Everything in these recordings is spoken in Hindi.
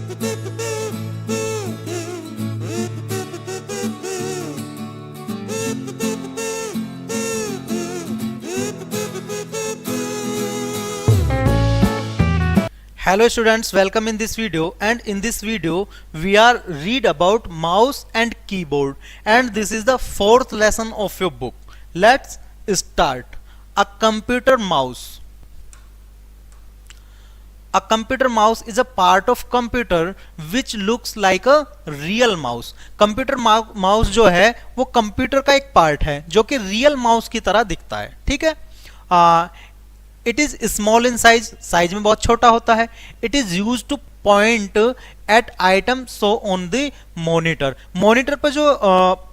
Hello students, welcome in this video, and in this video we are read about mouse and keyboard, and this is the fourth lesson of your book. Let's start. A computer mouse. A computer mouse is a part of computer which looks like a real mouse. Computer mouse जो है वो कंप्यूटर का एक पार्ट है जो कि रियल माउस की तरह दिखता है. ठीक है. It is small in size में बहुत छोटा होता है. It is use to point at item show on the monitor. Monitor पर जो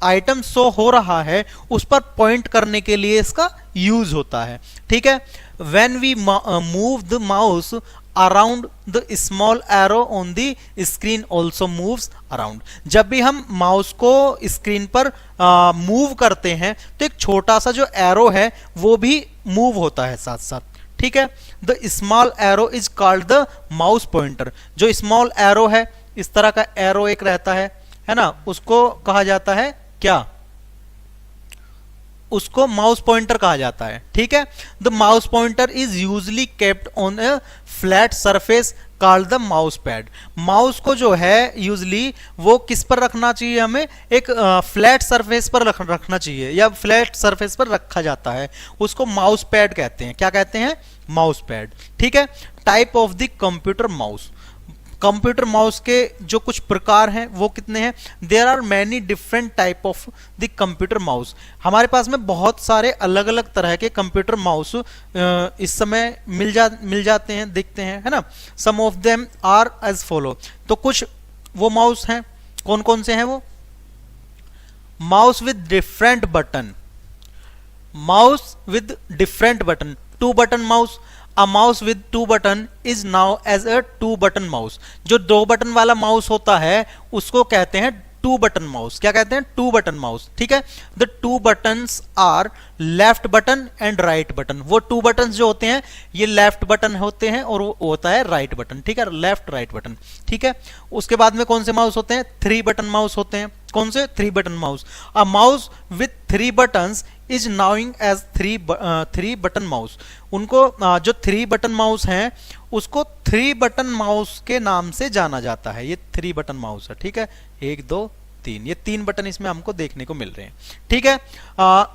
आइटम शो हो रहा है उस पर पॉइंट करने के लिए इसका यूज होता है. ठीक है. When we move the mouse around the small arrow on the screen also moves around. जब भी हम माउस को स्क्रीन पर मूव करते हैं तो एक छोटा सा जो एरो है वो भी मूव होता है साथ साथ. ठीक है. The small arrow is called the mouse pointer. जो स्मॉल एरो है, इस तरह का एरो एक रहता है ना, उसको कहा जाता है क्या? उसको माउस पॉइंटर कहा जाता है. ठीक है. The mouse pointer is usually kept on A flat surface called the mouse pad. Mouse को जो है यूजली वो किस पर रखना चाहिए? हमें एक फ्लैट सरफेस पर रखना चाहिए या फ्लैट सरफेस पर रखा जाता है. उसको माउस पैड कहते हैं. क्या कहते हैं? Mouse pad. ठीक है. Type of the computer mouse. Computer mouse के जो कुछ प्रकार हैं वो कितने हैं? There are many different type of the computer mouse. हमारे पास में बहुत सारे अलग अलग तरह के कंप्यूटर माउस इस समय मिल जाते हैं, दिखते हैं, है ना. Some of them are as follow. तो कुछ वो माउस हैं. कौन कौन से हैं वो? Mouse with different button. Mouse with different button. 2 button mouse. A mouse with 2 button is now as a 2 button mouse. जो 2 बटन वाला माउस होता है उसको कहते हैं 2 बटन माउस. क्या कहते हैं? 2 बटन माउस. ठीक है. The 2 buttons are left button and right button. वो 2 बटन जो होते हैं ये लेफ्ट बटन होते हैं और वो होता है राइट बटन. ठीक है. Left right button. ठीक है. उसके बाद में कौन से माउस होते हैं? 3 बटन माउस होते हैं. कौन से? 3 button mouse. A mouse with 3 buttons is knowing as 3 button mouse. उनको जो 3 बटन माउस हैं उसको 3 बटन माउस के नाम से जाना जाता है. ये 3 बटन माउस है. ठीक है. 1 2 3. ये 3 बटन इसमें हमको देखने को मिल रहे हैं. ठीक है.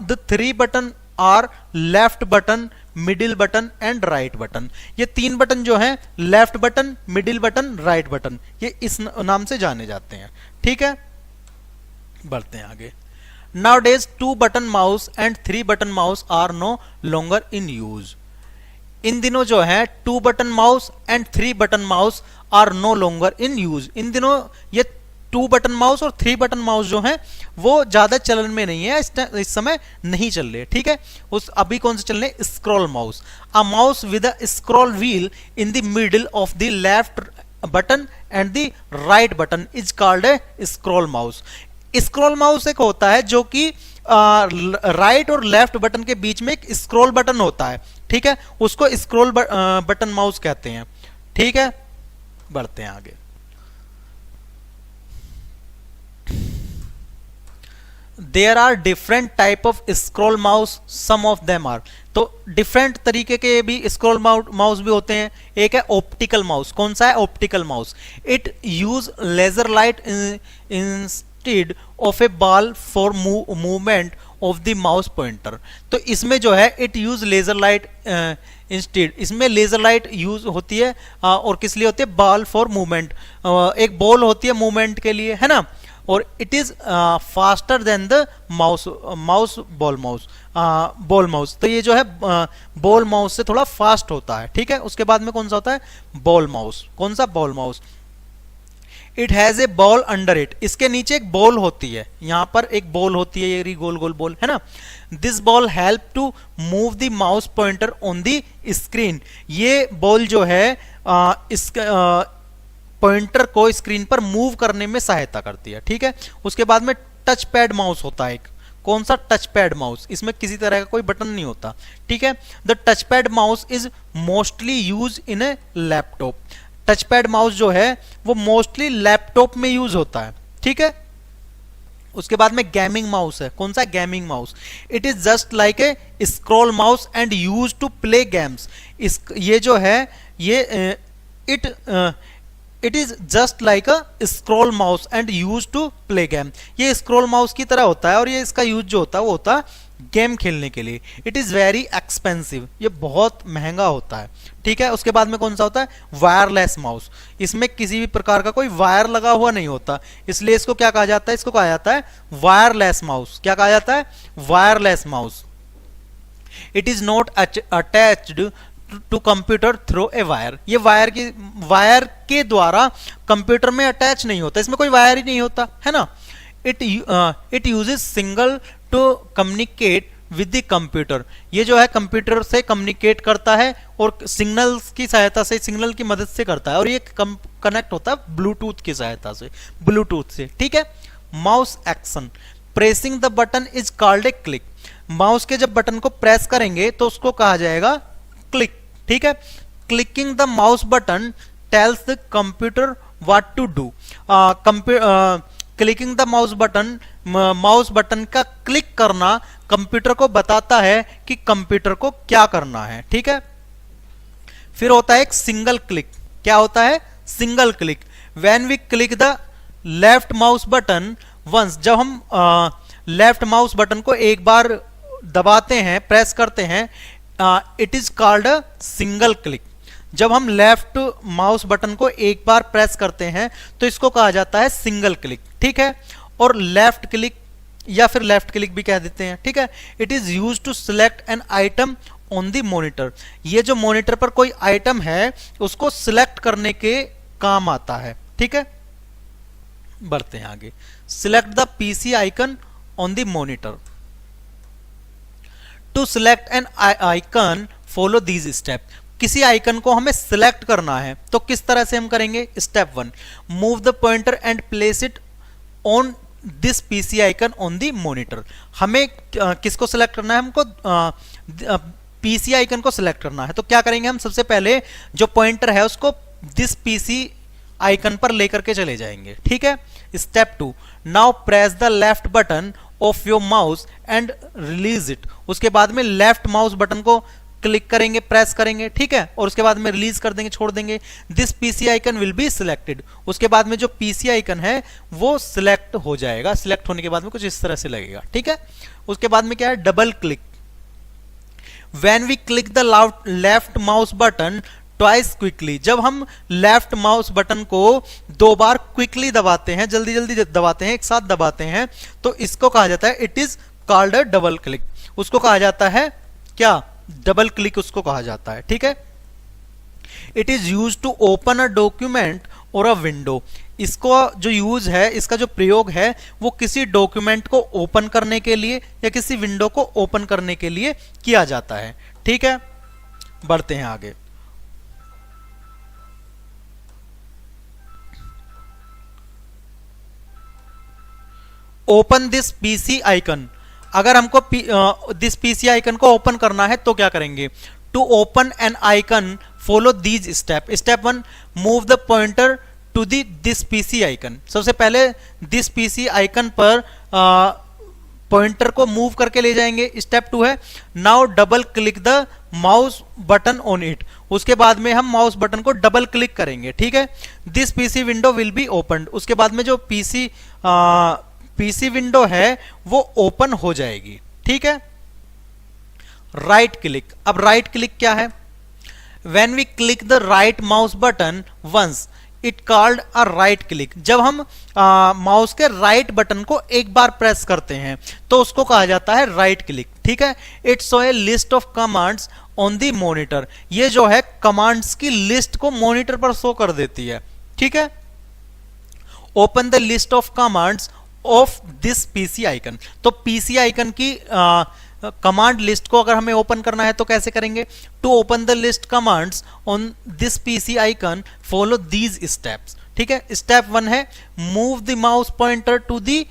The 3 button are left button, middle button and right button. ये 3 बटन जो हैं left button, middle button, right button, ये इस नाम से जाने जाते हैं. ठीक है. बढ़ते हैं आगे. Nowadays 2 button mouse and 3 button mouse are no longer in use. इन दिनों जो है 2 button mouse and 3 button mouse are no longer in use. इन दिनों ये 2 बटन माउस और 3 बटन माउस जो हैं वो ज्यादा चलन में नहीं है, इस समय नहीं चल रहे. ठीक है. उस अभी कौन से चल रहे? Scroll mouse. A mouse with a scroll wheel in the middle of the left button and the right button is called a scroll mouse. Scroll mouse एक होता है जो कि राइट और लेफ्ट बटन के बीच में एक स्क्रॉल बटन होता है. ठीक है. उसको स्क्रॉल बटन माउस कहते हैं. ठीक है. बढ़ते हैं आगे. There are different type of scroll mouse. Some of them are. तो डिफरेंट तरीके के भी स्क्रॉल माउस भी होते हैं. एक है ऑप्टिकल माउस. कौन सा है? Optical mouse. It use laser light of a ball for movement of the mouse pointer. तो इसमें जो है it use laser light instead. इसमें लेजर लाइट यूज होती है और किस लिए होती है? Ball for movement. एक बॉल होती है मूवमेंट के लिए, है ना. और it is faster than the ball mouse. तो ये जो है बॉल माउस से थोड़ा फास्ट होता है. ठीक है. उसके बाद में कौन सा होता है? Ball mouse. कौन सा? Ball mouse. It has a ball under it. इसके नीचे एक बॉल होती है. यहां पर एक बॉल होती है, ये गोल गोल बॉल, है ना. This ball help to move the mouse pointer on the screen. ये बॉल जो है इस पॉइंटर को स्क्रीन पर मूव करने में सहायता करती है. ठीक है. उसके बाद में टच पैड माउस होता है एक. कौन सा? Touch pad mouse. इसमें किसी तरह का कोई बटन नहीं होता. ठीक है. The touch pad mouse is mostly use in A laptop. Touch pad mouse जो है वो मोस्टली लैपटॉप में यूज होता है, ठीक है। उसके बाद में गेमिंग माउस है, कौन सा? Gaming mouse. It is just like a scroll mouse and use to play games. ये जो है ये it is just like a scroll mouse and use to play game. ये स्क्रॉल माउस की तरह होता है और ये इसका यूज जो होता है वो होता है गेम खेलने के लिए। इट इज वेरी एक्सपेंसिव, ये बहुत महंगा होता है, ठीक है। उसके बाद में कौन सा होता है? Wireless mouse. इसमें किसी भी प्रकार का कोई वायर लगा हुआ नहीं होता, इसलिए इसको क्या कहा जाता है? इसको कहा जाता है वायरलेस माउस। क्या कहा जाता है? Wireless mouse. It is not attached to computer through a wire. ये वायर के द्वारा कंप्यूटर में अटैच नहीं होता, इसमें कोई वायर ही नहीं होता, है ना। It uses signal to communicate with the computer. ये जो है कंप्यूटर से कम्युनिकेट करता है और सिग्नल्स की सहायता से, सिग्नल की मदद से करता है, और ये कनेक्ट होता है ब्लूटूथ की सहायता से, ब्लूटूथ से, ठीक है। Mouse action, pressing the button is called a click. Mouse के जब बटन को प्रेस करेंगे तो उसको कहा जाएगा क्लिक, ठीक है। Clicking the mouse button tells the computer what to do. Clicking the mouse button का क्लिक करना कंप्यूटर को बताता है कि कंप्यूटर को क्या करना है, ठीक है। फिर होता है एक सिंगल क्लिक। क्या होता है? Single click. When we click the left mouse button once, जब हम लेफ्ट माउस बटन को एक बार दबाते हैं, प्रेस करते हैं, it is called a single click. जब हम लेफ्ट माउस बटन को एक बार प्रेस करते हैं तो इसको कहा जाता है सिंगल क्लिक, ठीक है। और लेफ्ट क्लिक या फिर लेफ्ट क्लिक भी कह देते हैं, ठीक है। It is use to select an item on the monitor. ये जो मॉनिटर पर कोई आइटम है उसको सिलेक्ट करने के काम आता है, ठीक है। बढ़ते हैं आगे। Select the PC icon on the monitor. To select an icon follow these step. किसी आइकन को हमें सिलेक्ट करना है तो किस तरह से हम करेंगे? Step 1, move the pointer and place it on this PC icon on the monitor. हमें किसको सिलेक्ट करना है? हमको पीसी आइकन को सिलेक्ट करना है। तो क्या करेंगे हम? सबसे पहले जो पॉइंटर है उसको दिस पीसी आइकन पर लेकर के चले जाएंगे, ठीक है। Step 2, now press the left button of your mouse and release it. उसके बाद में लेफ्ट माउस बटन को क्लिक करेंगे, प्रेस करेंगे, ठीक है, और उसके बाद में रिलीज कर देंगे, छोड़ देंगे। This PC icon will be selected. उसके बाद में जो पीसी आइकन है वो सिलेक्ट हो जाएगा। सिलेक्ट होने के बाद में कुछ इस तरह से लगेगा, ठीक है। उसके बाद में क्या है? Double click. When we click the left mouse button twice quickly. जब हम लेफ्ट माउस बटन को 2 बार क्विकली दबाते हैं, जल्दी जल्दी दबाते हैं, एक साथ दबाते हैं, तो इसको कहा जाता है it is called a double click. उसको कहा जाता है क्या? डबल क्लिक उसको कहा जाता है, ठीक है। It is use to open a document or a window. इसको जो यूज है, इसका जो प्रयोग है वो किसी डॉक्यूमेंट को ओपन करने के लिए या किसी विंडो को ओपन करने के लिए किया जाता है, ठीक है। बढ़ते हैं आगे। Open this PC icon. अगर हमको दिस पीसी आइकन को ओपन करना है तो क्या करेंगे? To open an icon follow these step. Step 1, move the pointer to this PC icon. सबसे पहले दिस पीसी आइकन पर पॉइंटर को मूव करके ले जाएंगे। स्टेप 2 है, now double click the mouse button on it. उसके बाद में हम माउस बटन को डबल क्लिक करेंगे, ठीक है। This PC window will be open. उसके बाद में जो पीसी विंडो है वो ओपन हो जाएगी, ठीक है। Right click. अब राइट क्लिक क्या है? When we click the right mouse button once it called a right click. जब हम माउस के राइट बटन को एक बार प्रेस करते हैं तो उसको कहा जाता है राइट क्लिक, ठीक है। It show A list of commands on the monitor. ये जो है कमांड्स की लिस्ट को मॉनिटर पर शो कर देती है, ठीक है। Open the list of commands of this PC icon. तो पीसी आइकन की कमांड लिस्ट को अगर हमें ओपन करना है तो कैसे करेंगे? To open the list commands on this PC icon follow these steps, ठीक है। स्टेप 1 है, move the mouse pointer to the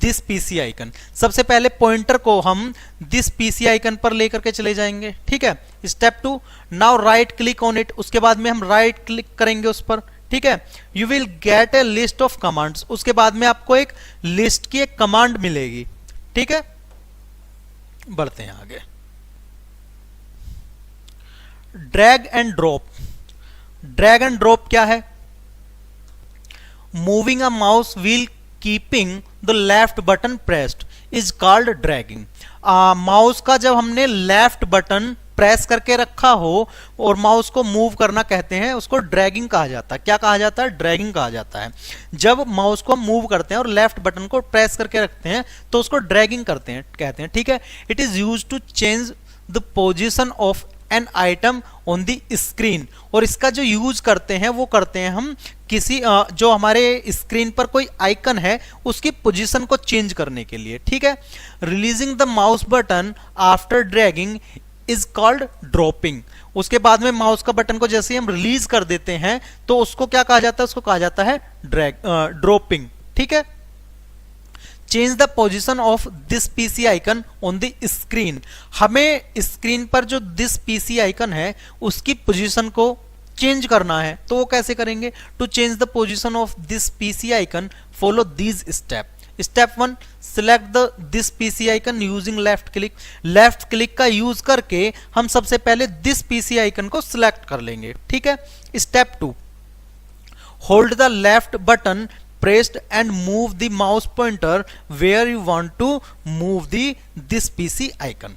this PC icon. सबसे पहले पॉइंटर को हम दिस पीसी आइकन पर लेकर के चले जाएंगे, ठीक है। Step 2, now right click on it, उसके बाद में हम राइट क्लिक करेंगे उस पर, ठीक है। You will get A list of commands, उसके बाद में आपको एक लिस्ट की एक कमांड मिलेगी, ठीक है। बढ़ते हैं आगे। Drag and drop. Drag and drop क्या है? Moving a mouse wheel keeping the left button pressed is called dragging. Mouse का जब हमने लेफ्ट बटन प्रेस करके रखा हो और माउस को मूव करना कहते हैं, उसको ड्रैगिंग कहा जाता है। क्या कहा जाता है? ड्रैगिंग कहा जाता है। जब माउस को मूव करते हैं और लेफ्ट बटन को प्रेस करके रखते हैं तो उसको ड्रैगिंग करते हैं कहते हैं, ठीक है। It is used to change the position of an item on the screen. और इसका जो यूज करते हैं वो करते हैं हम किसी जो हमारे स्क्रीन पर कोई आइकन है उसकी पोजीशन को चेंज करने के लिए, ठीक है। Releasing the mouse button after dragging is called dropping. उसके बाद में माउस का बटन को जैसे हम रिलीज कर देते हैं तो उसको क्या कहा जाता है? उसको कहा जाता है ड्रॉपिंग, ठीक है। Change the position of this PC icon on the screen. हमें स्क्रीन पर जो दिस पीसी आइकन है उसकी पोजीशन को चेंज करना है, तो वो कैसे करेंगे? To change the position of this PC icon follow these step. Step 1, select the this PC icon using left click. Left click का यूज करके हम सबसे पहले दिस पीसी आइकन को सिलेक्ट कर लेंगे, ठीक है। Step 2, hold the left button pressed and move the mouse pointer where you want to move the this PC icon।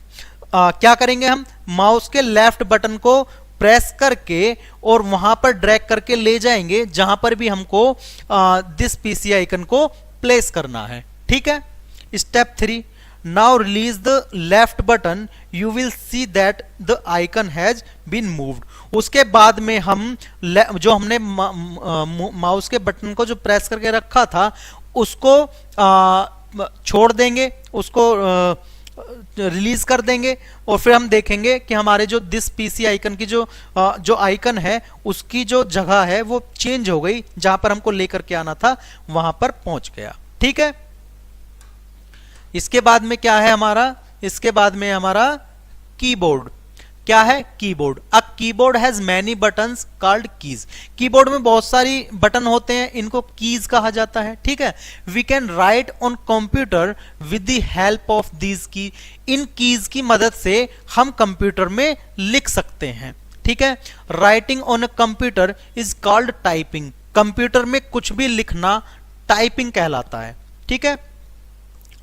क्या करेंगे हम? माउस के लेफ्ट बटन को प्रेस करके और वहां पर ड्रैग करके ले जाएंगे जहां पर भी हमको दिस पीसी आइकन को प्लेस करना है, ठीक है। Step 3, now release the left button, you will see that the icon has been moved. उसके बाद में हम जो हमने माउस के बटन को जो प्रेस करके रखा था उसको छोड़ देंगे, उसको रिलीज कर देंगे और फिर हम देखेंगे कि हमारे जो दिस पीसी आइकन की जो आइकन है उसकी जो जगह है वो चेंज हो गई, जहां पर हमको लेकर के आना था वहां पर पहुंच गया, ठीक है। इसके बाद में क्या है हमारा? इसके बाद में हमारा कीबोर्ड। क्या है? Keyboard. A keyboard has many buttons called keys. Keyboard में बहुत सारी बटन होते हैं, इनको कीज कहा जाता है, ठीक है। We can write on computer with the help of these key. इन कीज की मदद से हम कंप्यूटर में लिख सकते हैं, ठीक है। Writing on a computer is called typing. Computer में कुछ भी लिखना टाइपिंग कहलाता है, ठीक है।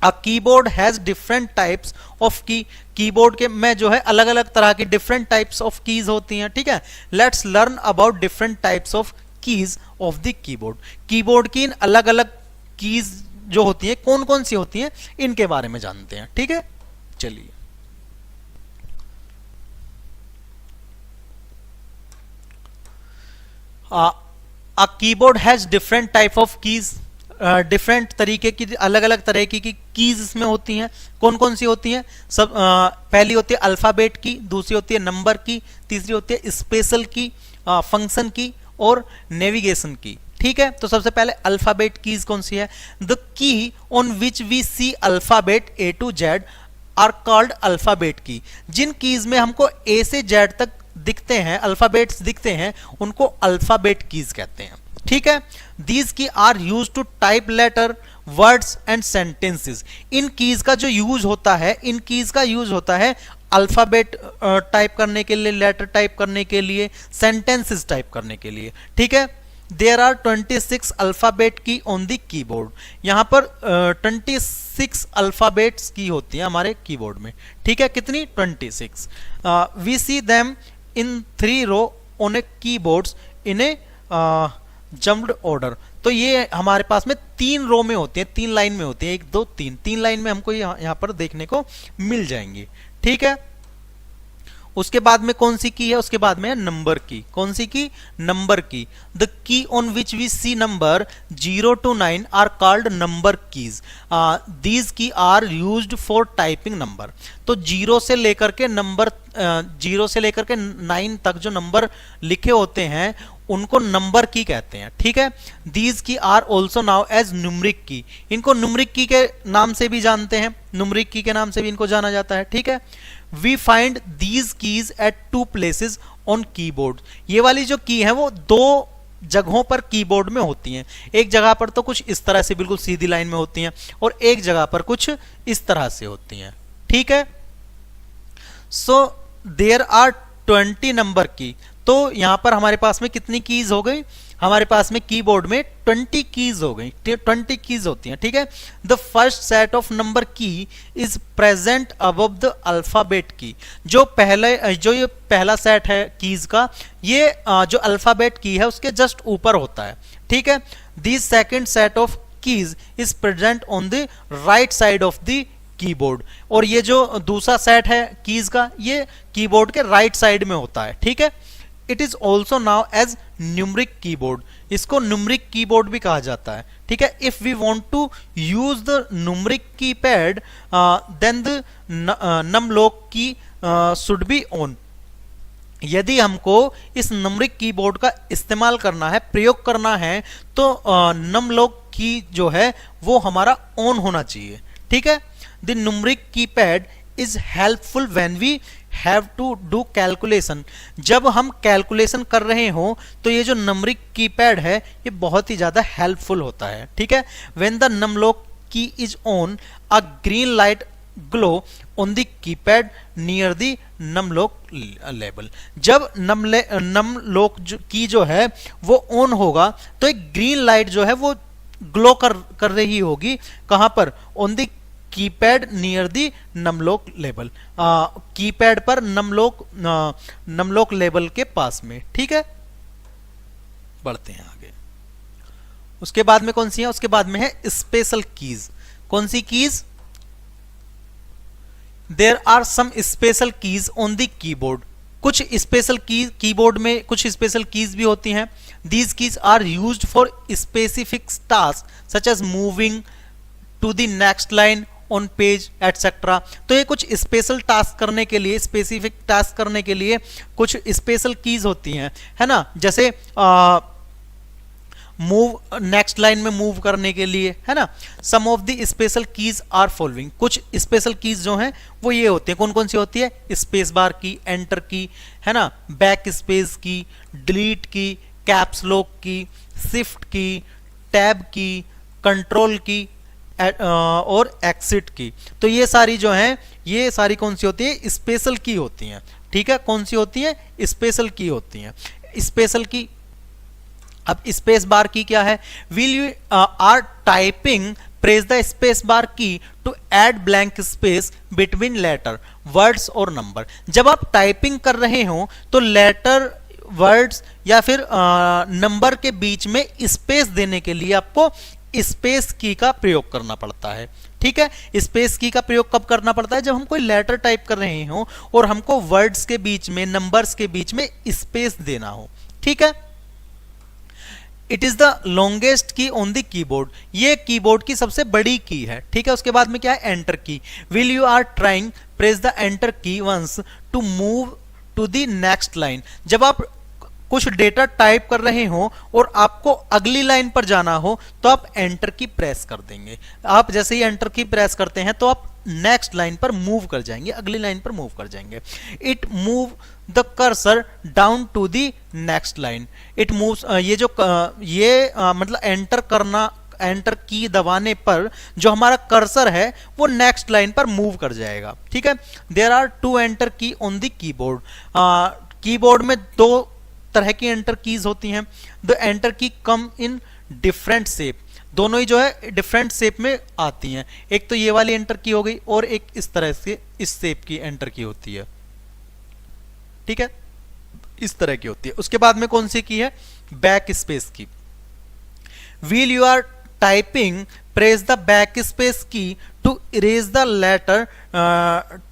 A keyboard has different types of key। Keyboard के में जो है अलग अलग तरह की different types of keys होती हैं, ठीक है। Let's learn about different types of keys of the keyboard। Keyboard की इन अलग अलग कीज जो होती हैं कौन कौन सी होती हैं इनके बारे में जानते हैं, ठीक है। चलिए a keyboard has different type of keys। Different तरीके की अलग अलग तरह की कीज इसमें होती हैं। कौन कौन सी होती हैं? सब पहली होती है अल्फाबेट की, दूसरी होती है नंबर की, तीसरी होती है स्पेशल की, फंक्शन की और नेविगेशन की, ठीक है। तो सबसे पहले अल्फाबेट कीज कौन सी है? The key on which we see alphabet A to Z are called alphabet key. जिन कीज में हमको A से Z तक दिखते हैं, अल्फाबेट्स दिखते हैं, उनको अल्फाबेट कीज कहते हैं, ठीक है। These key are use to type letter, words and sentences. इन कीज का जो यूज होता है, इन कीज का यूज होता है अल्फाबेट टाइप करने के लिए, लेटर टाइप करने के लिए, सेंटेंसेस टाइप करने के लिए, ठीक है। देयर आर 26 अल्फाबेट की ऑन द कीबोर्ड। यहां पर 26 अल्फाबेट्स की होती है हमारे कीबोर्ड में, ठीक है। कितनी? 26। We see them in 3 row on a keyboards in a jumped order. तो ये हमारे पास में 3 रो में होती है, 3 लाइन में होती है, 1 2 3, 3 लाइन में हमको यहाँ पर देखने को मिल जाएंगी, ठीक है। उसके बाद में कौन सी की है? उसके बाद में है नंबर की। कौन सी की? Number key. The key on which we see number 0 to 9 are called number keys. These key are used for typing number. तो 0 से लेकर के 9 तक जो नंबर लिखे होते हैं उनको नंबर की कहते हैं, ठीक है। These key are also known as numeric key, इनको न्यूमरिक की के नाम से भी जानते हैं, न्यूमरिक की के नाम से भी इनको जाना जाता है, ठीक है। We find these keys at 2 places on keyboard, ये वाली जो की है वो 2 जगहों पर कीबोर्ड में होती हैं। एक जगह पर तो कुछ इस तरह से बिल्कुल सीधी लाइन में होती हैं और एक जगह पर कुछ इस तरह से होती हैं, ठीक है। सो देयर आर 20 नंबर की, तो यहां पर हमारे पास में कितनी कीज हो गई, हमारे पास में कीबोर्ड में 20 कीज हो गई, 20 कीज होती हैं, ठीक है। The first set of number key is present above the alphabet key, जो ये पहला सेट है कीज का, ये जो अल्फाबेट की है उसके जस्ट ऊपर होता है, ठीक है। The second set of keys is present on the right side of the keyboard, और ये जो दूसरा सेट है कीज का ये कीबोर्ड के राइट साइड में होता है, ठीक है। It is also known as numeric keyboard, इसको न्यूमरिक कीबोर्ड भी कहा जाता है, ठीक है। If we want to use the numeric keypad then the num lock key should be on, यदि हमको इस न्यूमरिक कीबोर्ड का इस्तेमाल करना है, प्रयोग करना है, तो नमलोक की जो है वो हमारा ऑन होना चाहिए, ठीक है। The numeric keypad is helpful when we have to do calculation, जब हम कैलकुलेशन कर रहे हो तो ये जो न्यूमरिक कीपैड है ये बहुत ही ज्यादा हेल्पफुल होता है, ठीक है। When the num lock key is on a green light glow on the keypad near the num lock label, जब नमलोक की जो है वो ऑन होगा तो एक ग्रीन लाइट जो है वो ग्लो कर रही होगी, कहां पर, on the keypad near the num lock label, keypad पर नमलोक लेबल के पास में, ठीक है। बढ़ते हैं आगे, उसके बाद में कौन सी है, उसके बाद में है स्पेशल कीज। कौन सी keys, there are some special keys on the keyboard, कुछ स्पेशल की कीबोर्ड में कुछ स्पेशल कीज भी होती हैं। These keys are used for specific task such as moving to the next line on page etcetera, तो ये कुछ स्पेशल टास्क करने के लिए, स्पेसिफिक टास्क करने के लिए कुछ स्पेशल कीज होती हैं, है ना, जैसे मूव नेक्स्ट लाइन में मूव करने के लिए, है ना। Some of the special keys are following, कुछ स्पेशल कीज जो हैं वो ये होती हैं, कौन कौन सी होती है, स्पेस बार की, एंटर की, है ना, बैक स्पेस की, डिलीट की, कैप्स लॉक की, शिफ्ट की, टैब की, कंट्रोल की और एक्सिट की। तो ये सारी जो हैं ये सारी कौन सी होती है, स्पेशल की होती हैं, ठीक है। कौन सी होती है, स्पेशल की होती हैं, स्पेशल की। अब स्पेस बार की क्या है, while you are typing press the space bar key to add blank space between letter words और नंबर, जब आप टाइपिंग कर रहे हो तो लेटर वर्ड्स या फिर नंबर के बीच में स्पेस देने के लिए आपको स्पेस की का प्रयोग करना पड़ता है, ठीक है। स्पेस की का प्रयोग कब करना पड़ता है, जब हम कोई लेटर टाइप कर रहे हो और हमको वर्ड्स के बीच में, नंबर्स के बीच में स्पेस देना हो, ठीक है। It is the longest key on the keyboard, ये कीबोर्ड की सबसे बड़ी की है, ठीक है। उसके बाद में क्या है, enter key. While you are trying press the enter key once to move to the next line, जब आप कुछ डेटा टाइप कर रहे हो और आपको अगली लाइन पर जाना हो तो आप एंटर की प्रेस कर देंगे। आप जैसे ही एंटर की प्रेस करते हैं तो आप नेक्स्ट लाइन पर मूव कर जाएंगे, अगली लाइन पर मूव कर जाएंगे। It move the cursor down to the next line, it moves, ये जो मतलब एंटर करना, एंटर की दबाने पर जो हमारा कर्सर है वो नेक्स्ट लाइन पर मूव कर जाएगा, ठीक है। देयर आर 2 एंटर की ऑन द कीबोर्ड, कीबोर्ड में 2 तरह की एंटर कीज होती हैं। द एंटर की कम इन डिफरेंट शेप, दोनों ही जो है डिफरेंट शेप में आती हैं, एक तो ये वाली एंटर की हो गई और एक इस तरह से इस शेप की एंटर की होती है, ठीक है, इस तरह की होती है। उसके बाद में कौन सी की है, back space key. While you are typing press the back space key to erase the letter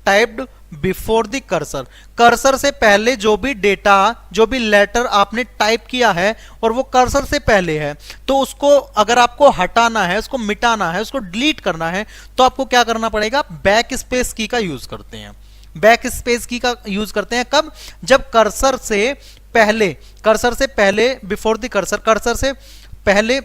typed before the cursor, cursor से पहले जो भी डेटा, जो भी लेटर आपने टाइप किया है और वो कर्सर से पहले है तो उसको अगर आपको हटाना है, उसको मिटाना है, उसको डिलीट करना है तो आपको क्या करना पड़ेगा, बैक स्पेस की का यूज करते हैं। बैक स्पेस की का यूज करते हैं कब, जब कर्सर से पहले, कर्सर से पहले, बिफोर द कर्सर, कर्सर से पहले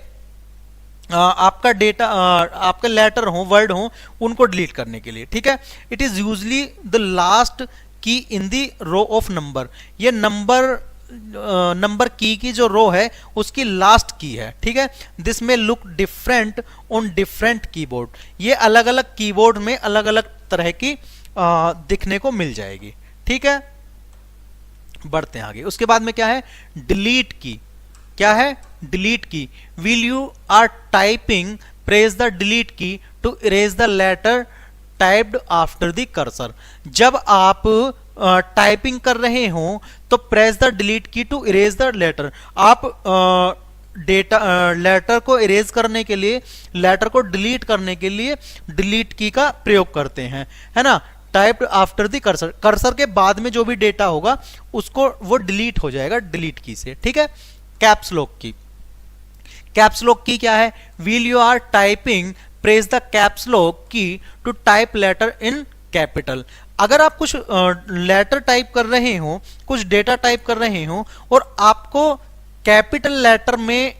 आपका डेटा, आपका लेटर हो, वर्ड हो, उनको डिलीट करने के लिए, ठीक है। It is usually the last key in the row of number, ये नंबर की जो रो है उसकी लास्ट की है, ठीक है। दिस में look different on different keyboard, ये अलग अलग कीबोर्ड में अलग अलग तरह की दिखने को मिल जाएगी, ठीक है। बढ़ते हैं आगे। उसके बाद में क्या है, डिलीट की। क्या है, delete key. While you are typing, press the delete key to erase the letter typed after the cursor. जब आप टाइपिंग कर रहे हो तो press the delete key to erase the letter. आप डेटा लेटर को इरेज करने के लिए, लेटर को डिलीट करने के लिए डिलीट की का प्रयोग करते हैं, है ना। Typed after the cursor, cursor के बाद में जो भी डेटा होगा उसको वो डिलीट हो जाएगा डिलीट की से, ठीक है। Caps lock key. Caps lock key क्या है, while you are typing press the caps lock key to type letter in capital. अगर आप कुछ लेटर टाइप कर रहे हो, कुछ डेटा टाइप कर रहे हो और आपको कैपिटल लेटर में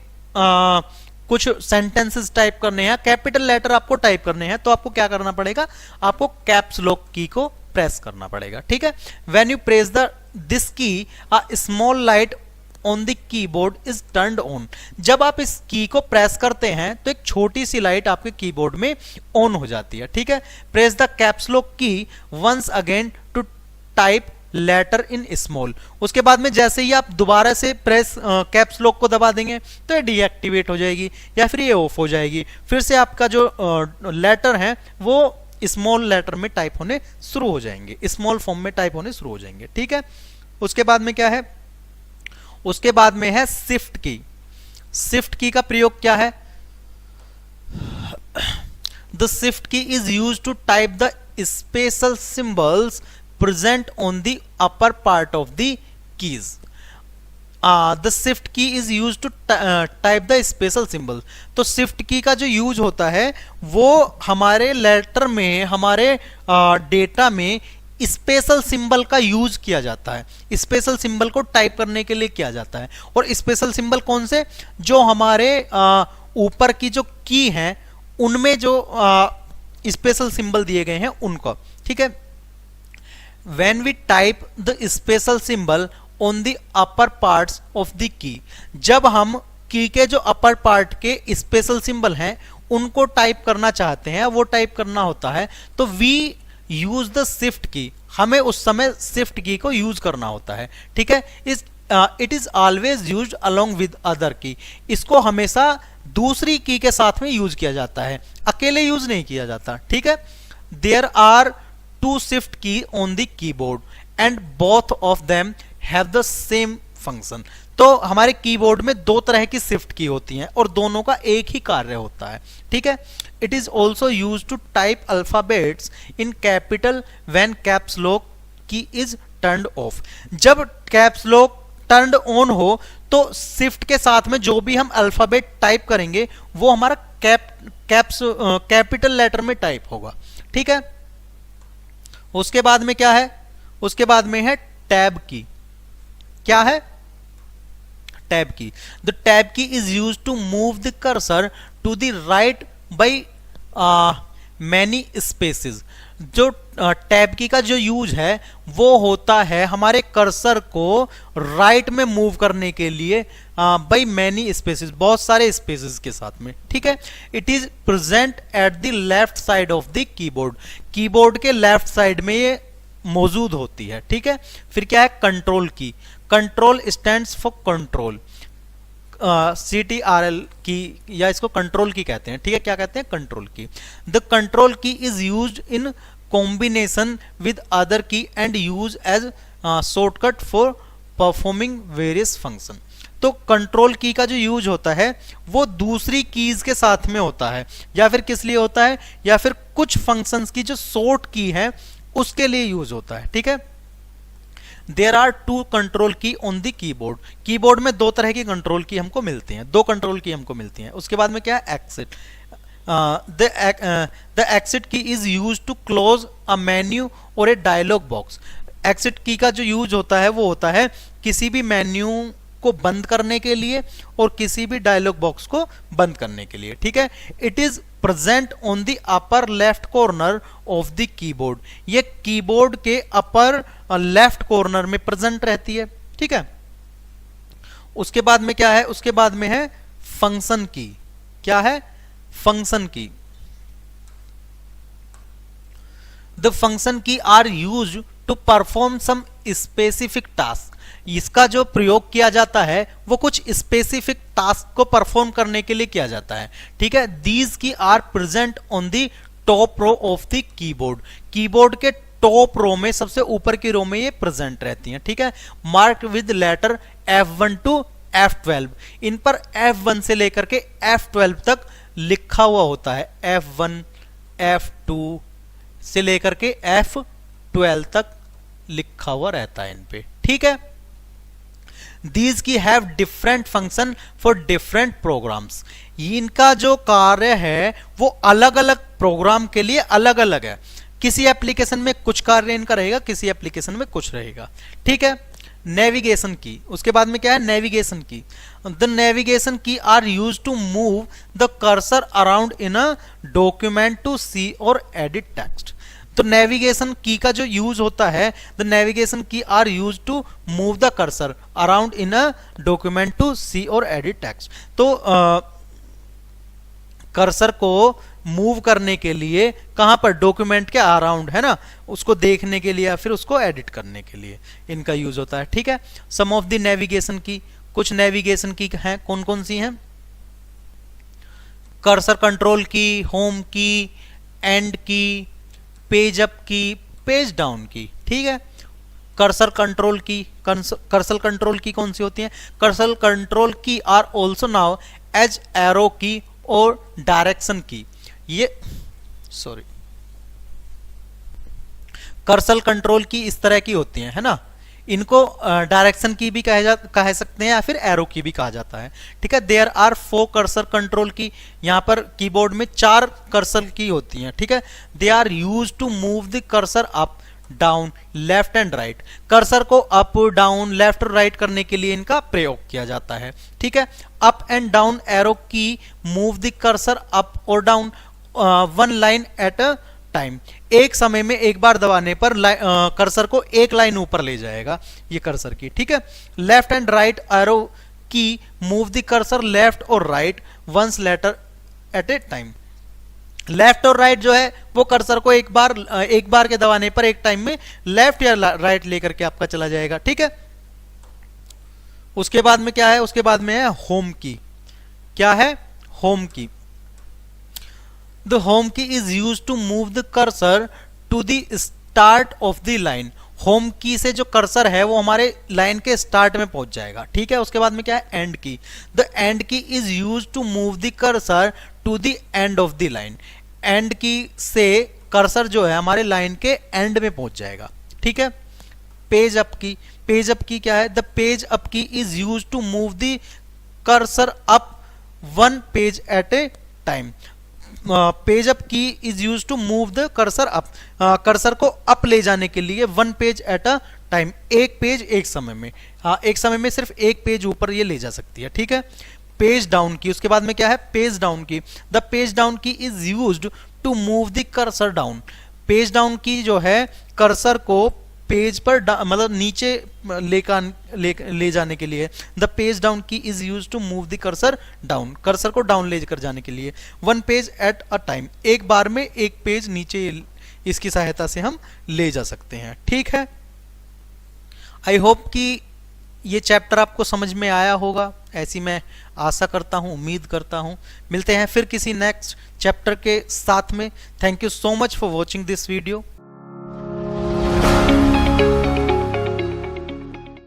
कुछ सेंटेंसेस टाइप करने हैं, कैपिटल लेटर आपको टाइप करने हैं, तो आपको क्या करना पड़ेगा, आपको कैप्स लॉक की को प्रेस करना पड़ेगा, ठीक है। When you press the this key a small light on the keyboard is turned on. जब आप इस की को प्रेस करते हैं तो एक छोटी सी लाइट आपके कीबोर्ड में ऑन हो जाती है, ठीक है। Press the caps lock key once again to type letter in small. उसके बाद में जैसे ही आप दोबारा से प्रेस कैप्स लॉक को दबा देंगे तो ये डीएक्टिवेट हो जाएगी या फिर ये ऑफ हो जाएगी, फिर से आपका जो लेटर है वो स्मॉल लेटर में टाइप होने शुरू हो जाएंगे, स्मॉल फॉर्म में टाइप होने शुरू हो जाएंगे, ठीक है। उसके बाद में क्या है, उसके बाद में है शिफ्ट की। शिफ्ट की का प्रयोग क्या है, the shift key is used to type the special symbols present on the upper part of the keys. The shift key is used to type the special symbol. तो shift key का जो यूज होता है वो हमारे लेटर में, हमारे डेटा में स्पेशल सिंबल का यूज किया जाता है, स्पेशल सिंबल को टाइप करने के लिए किया जाता है। और स्पेशल सिंबल कौन से, जो हमारे ऊपर की जो की है उनमें जो स्पेशल सिंबल दिए गए हैं उनको, ठीक है। When we type the special symbol on the upper parts of the key, जब हम की के जो अपर पार्ट के स्पेशल सिंबल हैं उनको टाइप करना चाहते हैं, वो टाइप करना होता है, तो वी यूज द शिफ्ट की, हमें उस समय शिफ्ट की को यूज करना होता है, ठीक है। It is always use along with other की, इसको हमेशा दूसरी की के साथ में यूज किया जाता है, अकेले यूज नहीं किया जाता, ठीक है। There are two shift key on the keyboard and both of them have the same function. तो हमारे कीबोर्ड में दो तरह की शिफ्ट की होती हैं और दोनों का एक ही कार्य होता है, ठीक है। It is also use to type alphabets in capital when caps lock key is turned off. जब कैप्स लॉक टर्न्ड ऑन हो तो शिफ्ट के साथ में जो भी हम अल्फाबेट टाइप करेंगे वो हमारा कैपिटल लेटर में टाइप होगा, ठीक है। उसके बाद में क्या है, उसके बाद में है टैब की। क्या है, tab key. The tab key is used to move the cursor to the right by many spaces. जो टैब की का जो यूज है वो होता है हमारे कर्सर को राइट में मूव करने के लिए बाय मैनी स्पेसेस, बहुत सारे स्पेसेस के साथ में, ठीक है। It is present at the left side of the keyboard, keyboard के लेफ्ट साइड में ये मौजूद होती है, ठीक है। फिर क्या है, कंट्रोल की। Control stands for control, CTRL की या इसको कंट्रोल की कहते हैं, ठीक है। क्या कहते हैं, control key. The control key is used in combination with other key and use as shortcut for performing various function. तो कंट्रोल की का जो यूज होता है वो दूसरी कीज के साथ में होता है, या फिर किस लिए होता है, या फिर कुछ फंक्शंस की जो शॉर्ट की है उसके लिए यूज होता है, ठीक है। देयर आर टू कंट्रोल की ऑन द कीबोर्ड। कीबोर्ड में दो तरह की कंट्रोल की हमको मिलती हैं, दो कंट्रोल की हमको मिलती हैं। उसके बाद में क्या है, exit. The exit key is use to close a menu or a dialogue box. Exit की का जो यूज होता है वो होता है किसी भी मेन्यू को बंद करने के लिए और किसी भी डायलॉग बॉक्स को बंद करने के लिए, ठीक है। It is present on the upper left corner of the keyboard, ये कीबोर्ड के अपर लेफ्ट कॉर्नर में प्रेजेंट रहती है, ठीक है। उसके बाद में क्या है, उसके बाद में है फंक्शन की। क्या है? Function key. The function key are used to perform some specific task, इसका जो प्रयोग किया जाता है वो कुछ स्पेसिफिक टास्क को परफॉर्म करने के लिए किया जाता है, ठीक है। These key are present on the top row of the keyboard, keyboard के टॉप रो में, सबसे ऊपर की रो में ये प्रेजेंट रहती हैं, ठीक है। Mark with letter F1 to F12, इन पर F1 से लेकर के F12 तक लिखा हुआ होता है, F1 F2 से लेकर के F12 तक लिखा हुआ रहता है इन पे, ठीक है। These key have different function for different programs, इनका जो कार्य है वो अलग अलग प्रोग्राम के लिए अलग अलग है। किसी एप्लीकेशन में कुछ कार्य इनका रहेगा, किसी एप्लीकेशन में कुछ रहेगा, ठीक है। नेविगेशन की, उसके बाद में क्या है? Navigation key. The navigation key are use to move the cursor around in a document to see और एडिट टेक्स्ट। तो नेविगेशन की का जो यूज होता है, the navigation key are use to move the cursor around in a document to see और एडिट टेक्स्ट। तो कर्सर को मूव करने के लिए कहां पर? डॉक्यूमेंट के अराउंड, है ना, उसको देखने के लिए या फिर उसको एडिट करने के लिए इनका यूज होता है, ठीक है। सम ऑफ द नेविगेशन की, कुछ नेविगेशन की हैं, कौन कौन सी हैं? Cursor control key, home key, end key, page up key, page down key, ठीक है। Cursor control key, cursor control key कौन सी होती है? Cursor control key are also known as arrow key or direction की। ये सॉरी, कर्सर कंट्रोल की इस तरह की होती है ना, इनको डायरेक्शन की भी कह सकते हैं या फिर एरो की भी कहा जाता है, ठीक है। देयर आर 4 कर्सर कंट्रोल की, यहां पर कीबोर्ड में 4 कर्सर की होती हैं, ठीक है। They are use to move the cursor up down left and right, cursor को अप डाउन लेफ्ट और राइट करने के लिए इनका प्रयोग किया जाता है, ठीक है। Up and down arrow key move the cursor up और down one line at a time, एक समय में एक बार दबाने पर कर्सर को एक लाइन ऊपर ले जाएगा ये कर्सर की, ठीक है। Left and right arrow key move the cursor left और right once letter at a time, left और राइट जो है वो कर्सर को एक बार के दबाने पर एक टाइम में लेफ्ट या राइट लेकर के आपका चला जाएगा, ठीक है। उसके बाद में क्या है? उसके बाद में है होम की। क्या है? Home key. The home key is use to move the cursor to the start of the line, home key से जो कर्सर है वो हमारे लाइन के स्टार्ट में पहुंच जाएगा, ठीक है। उसके बाद में क्या है? End key. The end key is use to move the cursor to the end of the line, end key से कर्सर जो है हमारे लाइन के एंड में पहुंच जाएगा, ठीक है। Page up key, page up key क्या है? The page up key is use to move the cursor up one page at a time, page up key is use to move the cursor up, cursor को अप ले जाने के लिए one page at a time, एक पेज एक समय में, एक समय में सिर्फ एक पेज ऊपर ये ले जा सकती है, ठीक है। पेज डाउन की, उसके बाद में क्या है? Page down key. The page down key is used to move the cursor down, page down key जो है कर्सर को पेज पर मतलब नीचे ले जाने के लिए, the page down key is use to move the cursor down, cursor को डाउन लेकर जाने के लिए, one page at a time, एक बार में एक पेज नीचे इसकी सहायता से हम ले जा सकते हैं, ठीक है। आई होप कि ये चैप्टर आपको समझ में आया होगा, ऐसी मैं आशा करता हूं, उम्मीद करता हूं। मिलते हैं फिर किसी नेक्स्ट चैप्टर के साथ में। Thank you so much for watching this video.